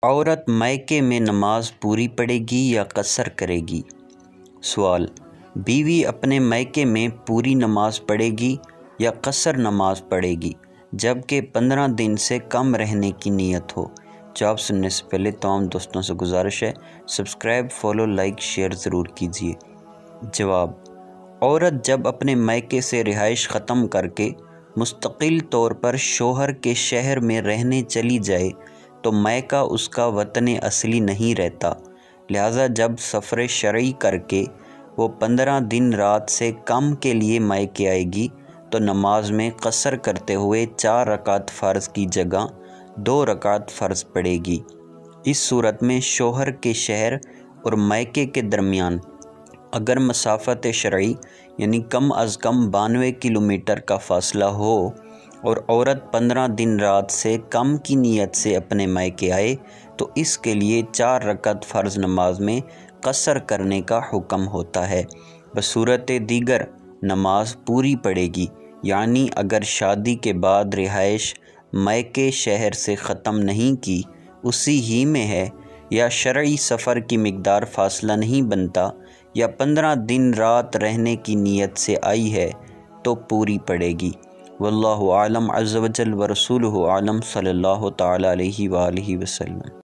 عورت میکے میں نماز پوری پڑھے گی یا قصر کرے گی؟ سوال: بیوی اپنے میکے میں پوری نماز پڑھے گی یا قصر نماز پڑھے گی جبکہ 15 دن سے کم رہنے کی نیت ہو؟ جواب سننے سے پہلے تمام دوستوں سے گزارش ہے سبسکرائب، فالو، لائک، شیئر ضرور کیجیے۔ جواب: عورت جب اپنے میکے سے رہائش ختم کر کے مستقل طور پر شوہر کے شہر میں رہنے چلی جائے تو میکہ اس کا وطن اصلی نہیں رہتا، لہٰذا جب سفر شرعی کر کے وہ 15 دن رات سے کم کے لیے میکے آئے گی تو نماز میں قصر کرتے ہوئے 4 رکعت فرض کی جگہ 2 رکعت فرض پڑے گی۔ اس صورت میں شوہر کے شہر اور میکے کے درمیان اگر مسافت شرعی یعنی کم از کم 92 کلومیٹر کا فاصلہ ہو اور عورت 15 دن رات سے کم کی نیت سے اپنے میکے آئے تو اس کے لیے 4 رکعت فرض نماز میں قصر کرنے کا حکم ہوتا ہے۔ بصورت دیگر نماز پوری پڑے گی، یعنی اگر شادی کے بعد رہائش میکے شہر سے ختم نہیں کی، اسی ہی میں ہے، یا شرعی سفر کی مقدار فاصلہ نہیں بنتا، یا 15 دن رات رہنے کی نیت سے آئی ہے تو پوری پڑے گی۔ واللہ اعلم عز وجل ورسولہ اعلم، صلی اللہ تعالی علیہ وآلہ وسلم۔